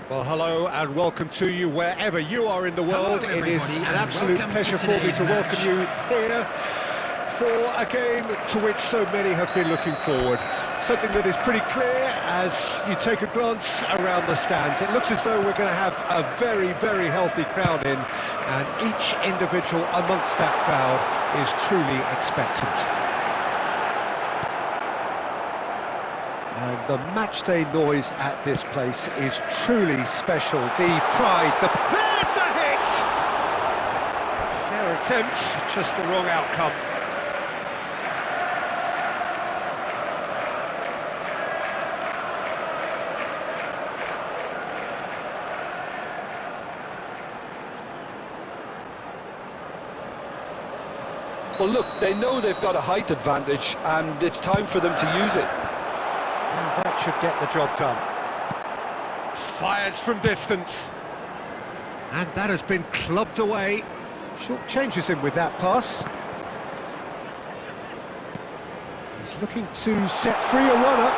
Well, hello and welcome to you wherever you are in the world. Hello, it is an everybody, and absolute welcome pleasure to for me today's to welcome match. you here for a game to which so many have been looking forward. Something that is pretty clear as you take a glance around the stands. It looks as though we're going to have a very, very healthy crowd in, and each individual amongst that crowd is truly expectant. And the matchday noise at this place is truly special. The pride, there's the hit! Fair attempt, just the wrong outcome. Well, look, they know they've got a height advantage, and it's time for them to use it. And that should get the job done. Fires from distance. And that has been clubbed away. Short changes him with that pass. He's looking to set free a runner.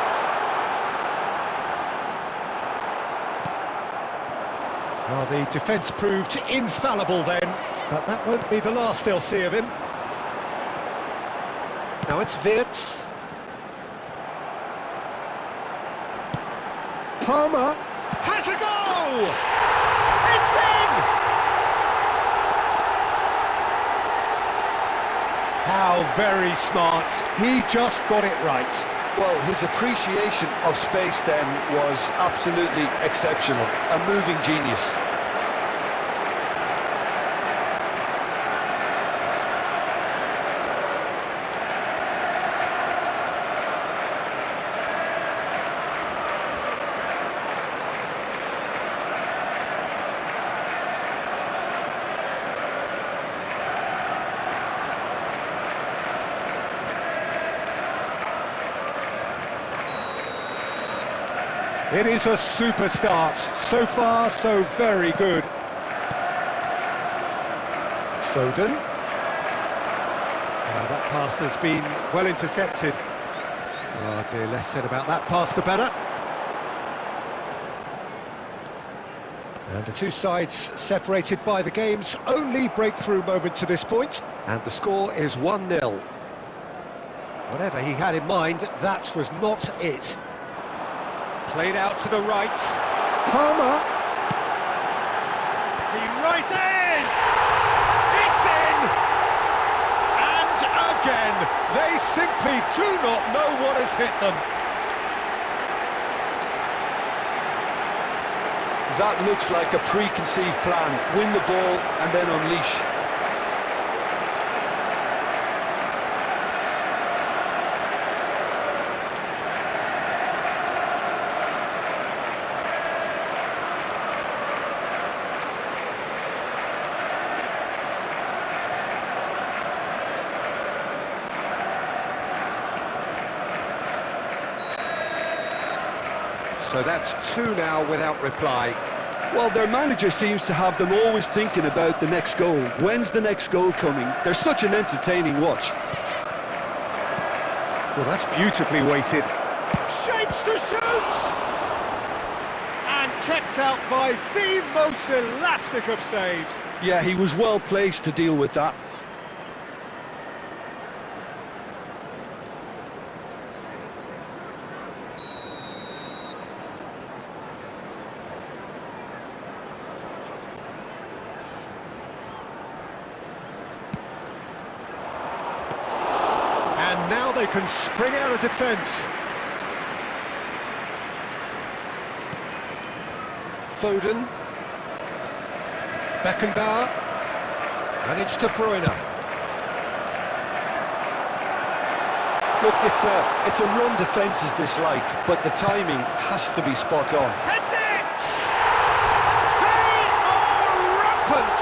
Well, the defence proved infallible then, but that won't be the last they'll see of him. Now it's Wirtz. Palmer has a go! It's in! How very smart. He just got it right. Well, his appreciation of space then was absolutely exceptional. A moving genius. It is a super start. So far, so very good. Foden. That pass has been well intercepted. Oh dear, less said about that pass the better. And the two sides separated by the game's only breakthrough moment to this point. And the score is 1-0. Whatever he had in mind, that was not it. Played out to the right. Palmer. He rises! It's in! And again, they simply do not know what has hit them. That looks like a preconceived plan. Win the ball and then unleash. So that's two now without reply. Well, their manager seems to have them always thinking about the next goal. When's the next goal coming? They're such an entertaining watch. Well, that's beautifully weighted. Shapes to shoot! And kept out by the most elastic of saves. Yeah, he was well placed to deal with that. And now they can spring out of defence. Foden. Beckenbauer. And it's De Bruyne. Look, it's a run defence is dislike, but the timing has to be spot on. That's it! They are rampant!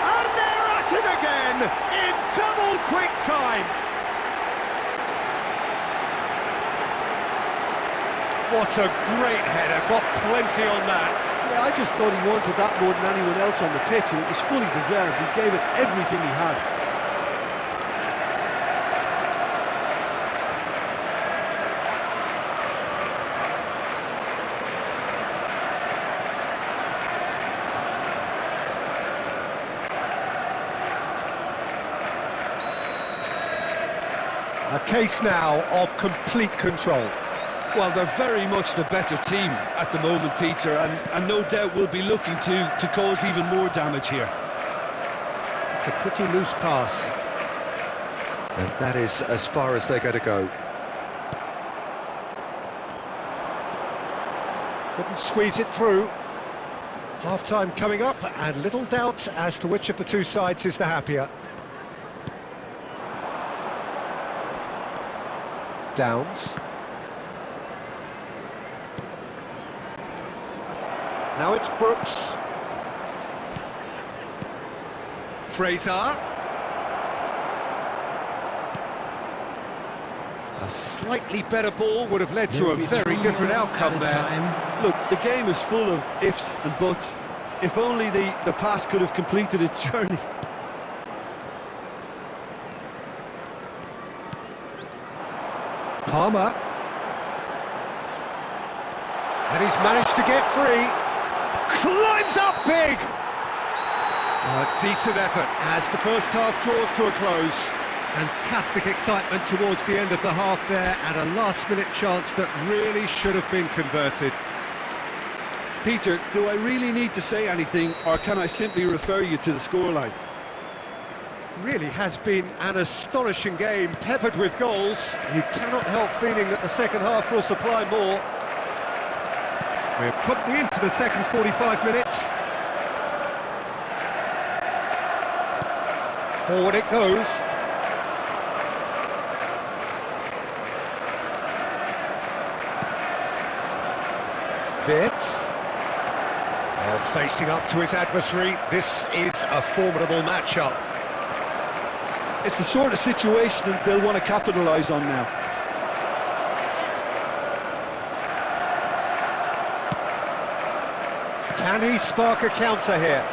And they're at it again in double quick time. What a great header, got plenty on that. Yeah, I just thought he wanted that more than anyone else on the pitch, and it was fully deserved. He gave it everything he had. case now of complete control. Well, they're very much the better team at the moment, Peter, and no doubt will be looking to cause even more damage here. It's a pretty loose pass. And that is as far as they're going to go. Couldn't squeeze it through. Half-time coming up, and little doubt as to which of the two sides is the happier. Downs. Now it's Brooks. Fraser. A slightly better ball would have led to a very different outcome there. Look, the game is full of ifs and buts. If only the pass could have completed its journey. Palmer. And he's managed to get free. Climbs up big! A decent effort as the first half draws to a close. Fantastic excitement towards the end of the half there, and a last-minute chance that really should have been converted. Peter, do I really need to say anything, or can I simply refer you to the scoreline? Really has been an astonishing game, peppered with goals. You cannot help feeling that the second half will supply more. We're promptly into the second 45 minutes. Forward it goes. Vitz. Facing up to his adversary, this is a formidable matchup. It's the sort of situation that they'll want to capitalise on now. Can he spark a counter here?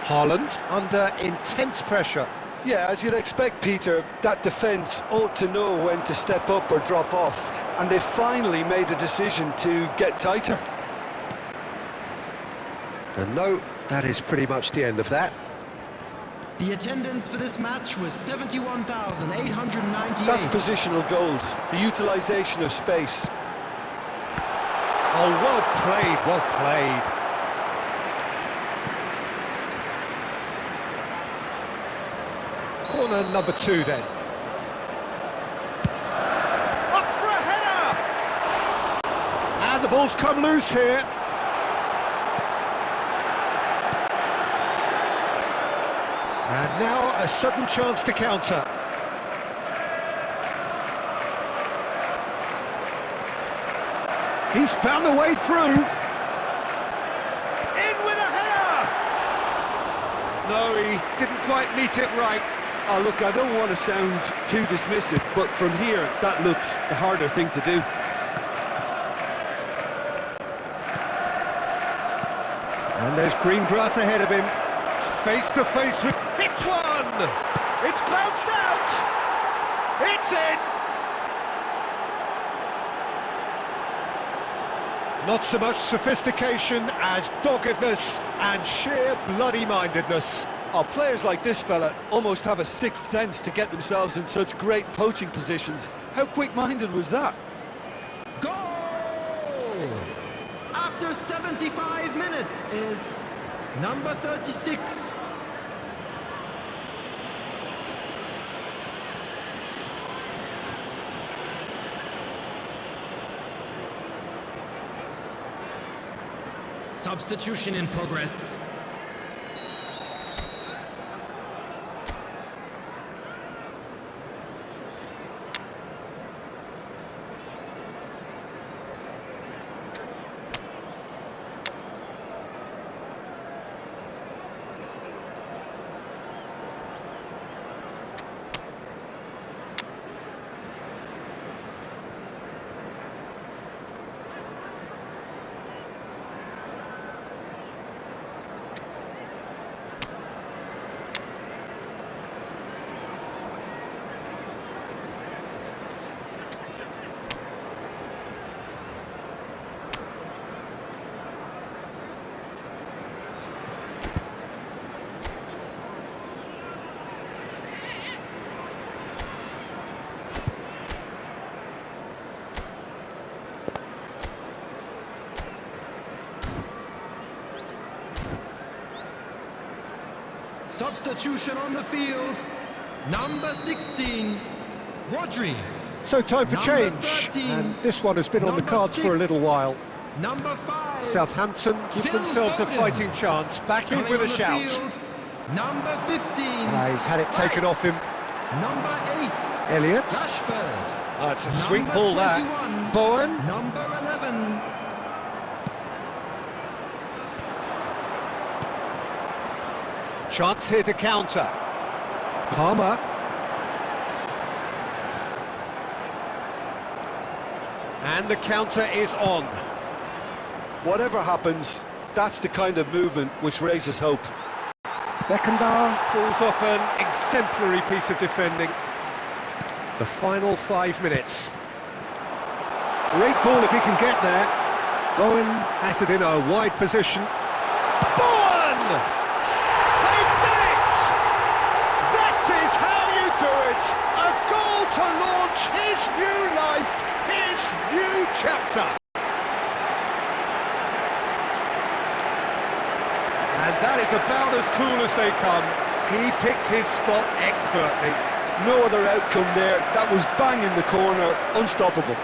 Haaland under intense pressure. Yeah, as you'd expect, Peter, that defence ought to know when to step up or drop off, and they finally made a decision to get tighter. And no, that is pretty much the end of that. The attendance for this match was 71,898. That's positional gold, the utilisation of space. Oh, well played, well played. Corner number 2 then. Up for a header! And the ball's come loose here. And now a sudden chance to counter. He's found a way through. In with a header! No, he didn't quite meet it right. Oh, look, I don't want to sound too dismissive, but from here, that looks the harder thing to do. And there's green grass ahead of him. Face to face with... Hits one! It's bounced out! It's in! Not so much sophistication as doggedness and sheer bloody-mindedness. Oh, players like this fella almost have a sixth sense to get themselves in such great poaching positions. How quick-minded was that? Goal! After 75 minutes is number 36. Substitution in progress. Substitution on the field. Number 16, Rodri. So time for Number change, 13, and this one has been on the number cards for a 6, little while. Number 5, Southampton give Phil themselves a Foden. fighting chance, back in Coming with a on the shout. field, number 15. He's had it taken off him. Number 8, Elliott. Rashford. It's a sweet Number ball that. 21, Bowen. Number 11. Chance here to counter. Palmer. And the counter is on. Whatever happens, that's the kind of movement which raises hope. Beckenbauer pulls off an exemplary piece of defending. The final 5 minutes. Great ball if he can get there. Bowen has it in a wide position. Bowen! They've done it! That is how you do it! A goal to launch his new life, his new chapter. And that is about as cool as they come. He picked his spot expertly. No other outcome there. That was bang in the corner, unstoppable.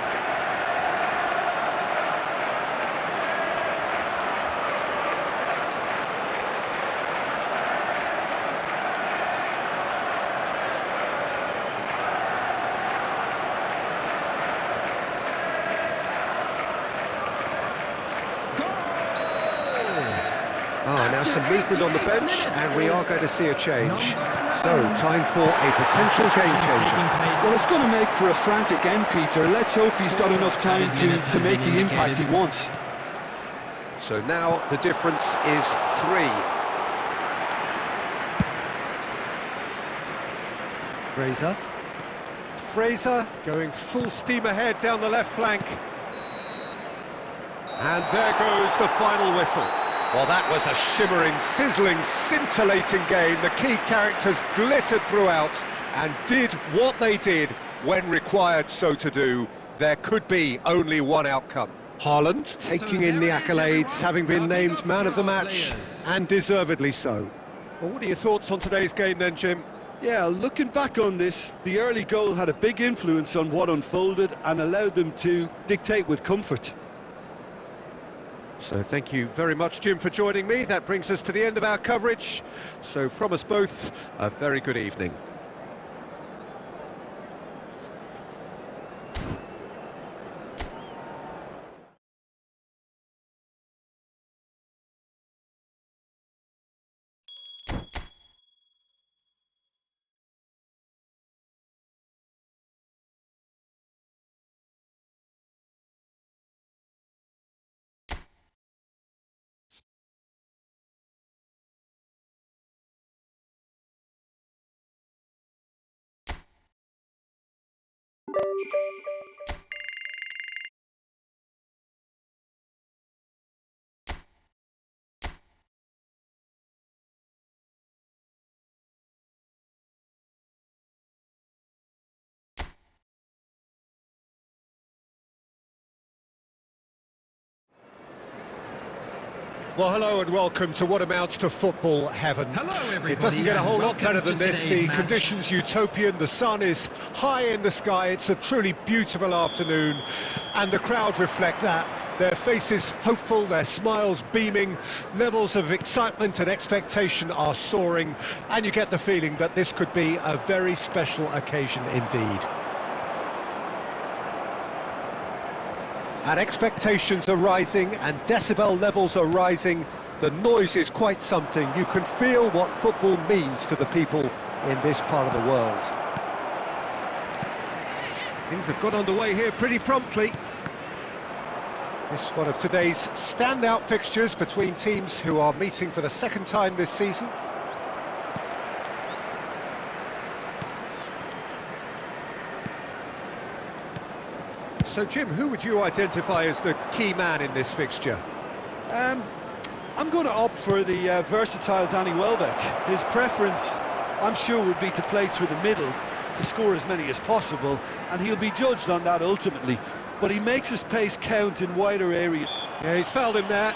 Now some movement on the bench, and we are going to see a change. So, time for a potential game changer. Well, it's going to make for a frantic end, Peter. Let's hope he's got enough time to make the impact he wants. So now the difference is 3. Fraser going full steam ahead down the left flank. And there goes the final whistle. Well, that was a shimmering, sizzling, scintillating game. The key characters glittered throughout and did what they did when required so to do. There could be only one outcome. Haaland taking in the accolades, having been named man of the match, and deservedly so. Well, what are your thoughts on today's game then, Jim? Yeah, looking back on this, the early goal had a big influence on what unfolded and allowed them to dictate with comfort. So thank you very much, Jim, for joining me. That brings us to the end of our coverage. So from us both, a very good evening. Well, hello and welcome to what amounts to football heaven. Hello, everybody. It doesn't get a whole lot better than this. The match. conditions utopian, the sun is high in the sky, it's a truly beautiful afternoon, and the crowd reflect that. Their faces hopeful, their smiles beaming, levels of excitement and expectation are soaring, and you get the feeling that this could be a very special occasion indeed. And expectations are rising and decibel levels are rising. The noise is quite something. You can feel what football means to the people in this part of the world. Things have got underway here pretty promptly. This is one of today's standout fixtures between teams who are meeting for the second time this season. So, Jim, who would you identify as the key man in this fixture? I'm going to opt for the versatile Danny Welbeck. His preference, I'm sure, would be to play through the middle to score as many as possible, and he'll be judged on that ultimately. But he makes his pace count in wider areas. Yeah, he's fouled him there.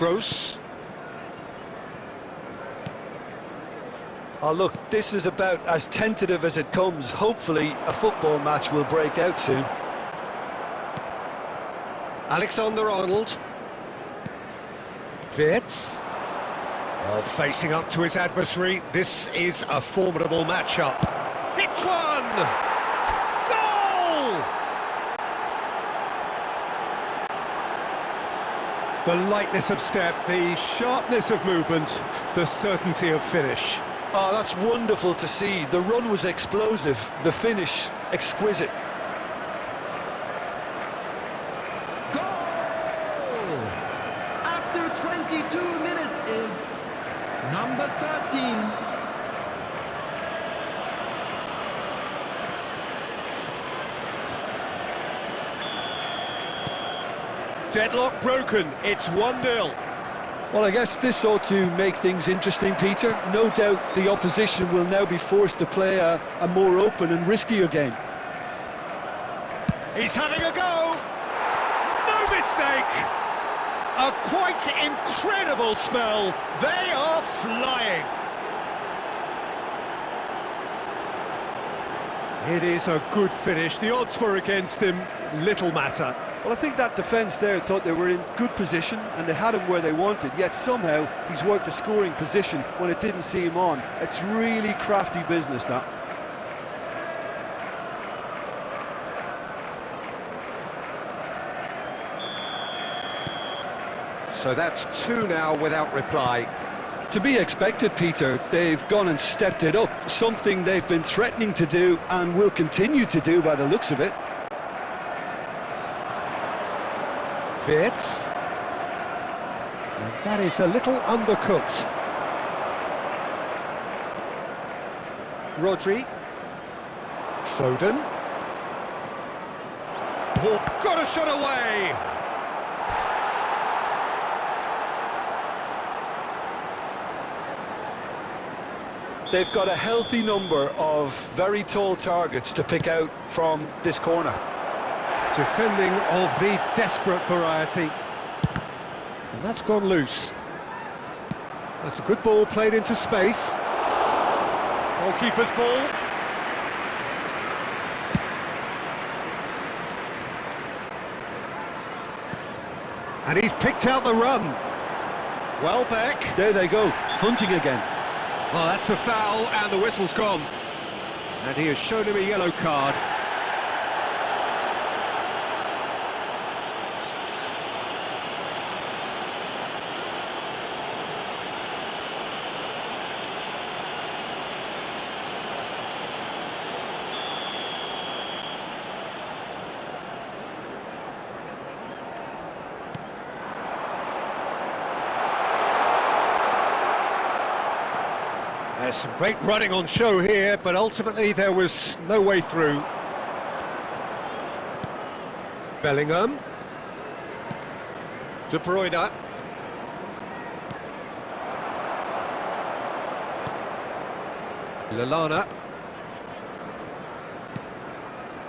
Gross. Oh, look, this is about as tentative as it comes. Hopefully, a football match will break out soon. Alexander-Arnold. Wirtz. Oh, facing up to his adversary. This is a formidable matchup. Hits one! Goal! The lightness of step, the sharpness of movement, the certainty of finish. Oh, that's wonderful to see. The run was explosive, the finish exquisite. Goal! After 22 minutes is number 13. Deadlock broken, it's 1-0. Well, I guess this ought to make things interesting, Peter. No doubt the opposition will now be forced to play a more open and riskier game. He's having a go! No mistake! A quite incredible spell. They are flying. It is a good finish. The odds were against him. Little matter. Well, I think that defence there thought they were in good position and they had him where they wanted, yet somehow he's worked a scoring position when it didn't see him on. It's really crafty business, that. So that's 2 now without reply. To be expected, Peter. They've gone and stepped it up, something they've been threatening to do and will continue to do by the looks of it. Wirtz. And that is a little undercooked. Rodri. Foden. Oh, got a shot away! They've got a healthy number of very tall targets to pick out from this corner. Defending of the desperate variety. And that's gone loose. That's a good ball played into space. Goalkeeper's ball. And he's picked out the run. Welbeck. There they go, hunting again. Well, that's a foul, and the whistle's gone. And he has shown him a yellow card. There's some great running on show here, but ultimately there was no way through. Bellingham. De Bruyne. Lallana.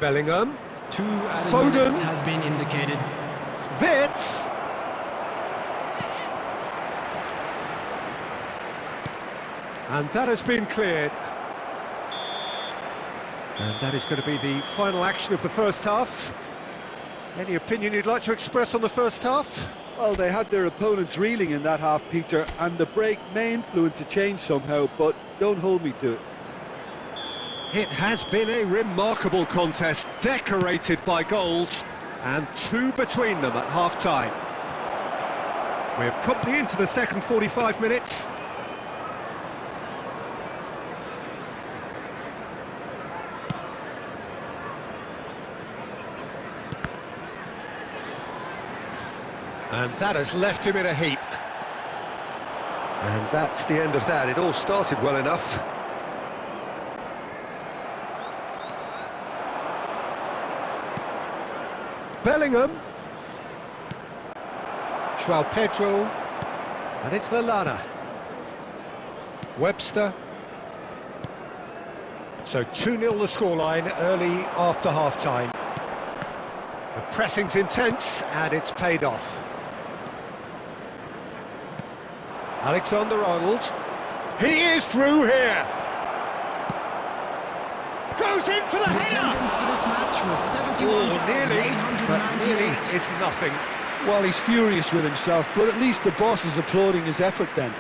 Bellingham. 2 added Foden. minutes has been indicated. Wirtz. And that has been cleared. And that is going to be the final action of the first half. Any opinion you'd like to express on the first half? Well, they had their opponents reeling in that half, Peter, and the break may influence a change somehow, but don't hold me to it. It has been a remarkable contest, decorated by goals, and 2 between them at half-time. We're promptly into the second 45 minutes. And that has left him in a heap. And that's the end of that. It all started well enough. Bellingham. Joao Pedro. And it's Lallana. Webster. So 2-0 the scoreline early after half-time. The pressing's intense and it's paid off. Alexander-Arnold. He is through here. Goes in for the The header. attendance for this match was Nearly, but nearly 71,898. is nothing. Well, he's furious with himself, but at least the boss is applauding his effort then.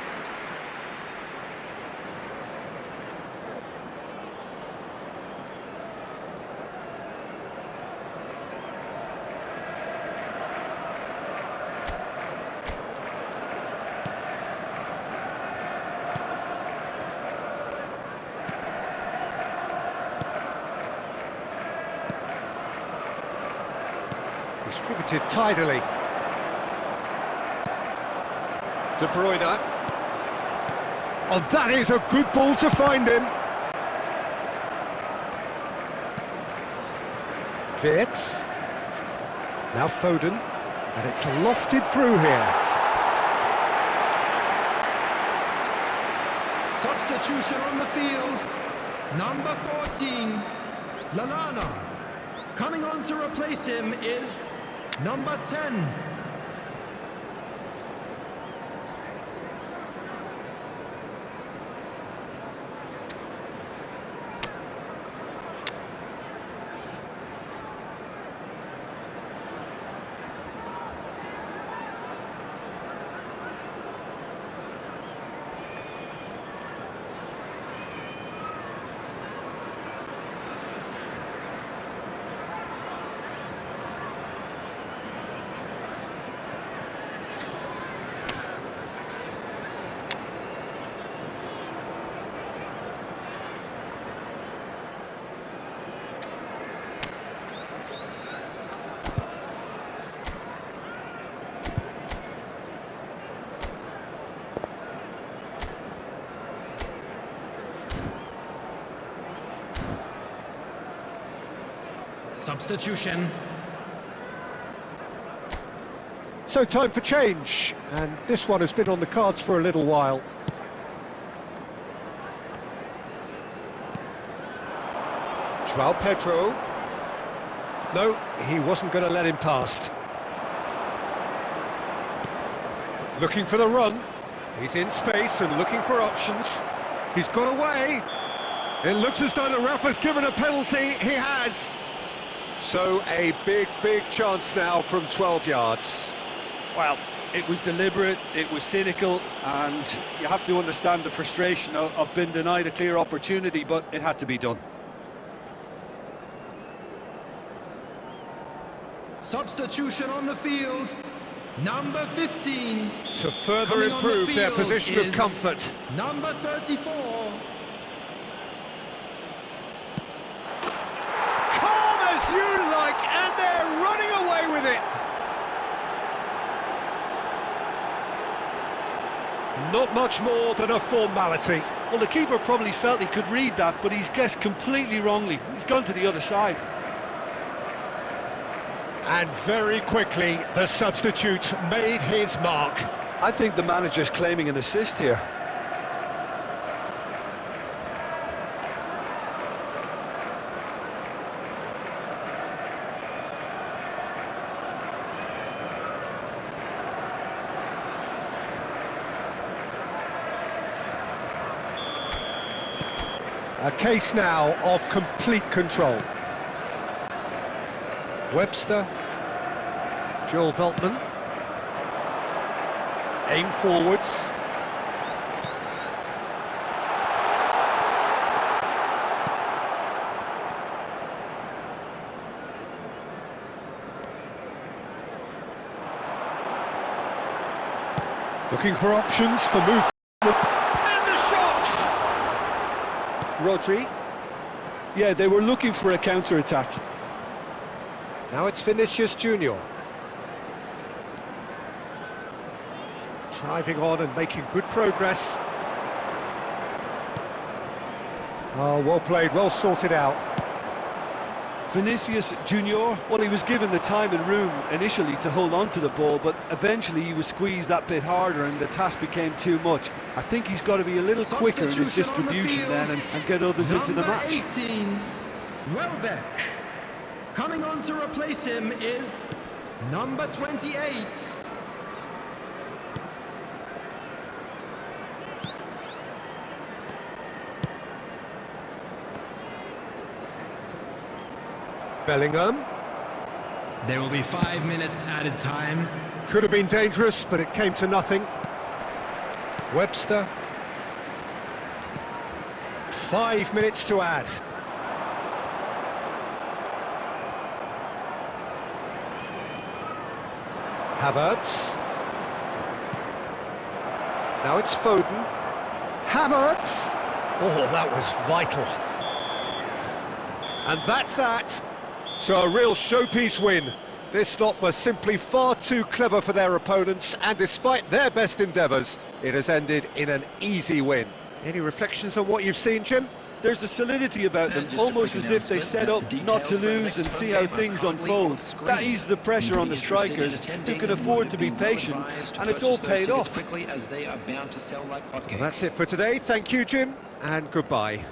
Distributed tidily. De Bruyne. Oh, that is a good ball to find him. Wirtz. Now Foden. And it's lofted through here. Substitution on the field. Number 14, Lallana. Coming on to replace him is number 10. Substitution. So time for change, and this one has been on the cards for a little while. João Pedro. No, he wasn't going to let him past. Looking for the run. He's in space and looking for options. He's got away. It looks as though the ref has given a penalty. He has. So a big chance now from 12 yards. Well, it was deliberate, it was cynical, and you have to understand the frustration of being denied a clear opportunity, but it had to be done. Substitution on the field. Number 15. To further Coming on the improve their field position of is comfort. Number 34. Calm as you like, and they're running away with it. Not much more than a formality. Well, the keeper probably felt he could read that, but he's guessed completely wrongly. He's gone to the other side. And very quickly, the substitute made his mark. I think the manager's claiming an assist here. A case now of complete control. Webster, Joel Veltman, aim forwards. Looking for options for movement. And the shots! Rodri. Yeah, they were looking for a counter-attack. Now it's Vinicius Junior. Driving on and making good progress. Oh, well played, well sorted out. Vinicius Junior, well, he was given the time and room initially to hold on to the ball, but eventually he was squeezed that bit harder and the task became too much. I think he's got to be a little quicker in his Substitution on the distribution field. then and get others into the Number match. 18, Welbeck. Coming on to replace him is number 28. Bellingham. There will be 5 minutes added time. Could have been dangerous, but it came to nothing. Webster. 5 minutes to add. Havertz. Now it's Foden. Havertz! Oh, that was vital. And that's that. So a real showpiece win. This lot was simply far too clever for their opponents, and despite their best endeavours, it has ended in an easy win. Any reflections on what you've seen, Jim? There's a solidity about them, almost as if they set up not to lose and see how things unfold. That eased the pressure on the strikers, who can afford to be patient, and it's all paid off. Well, that's it for today. Thank you, Jim, and goodbye.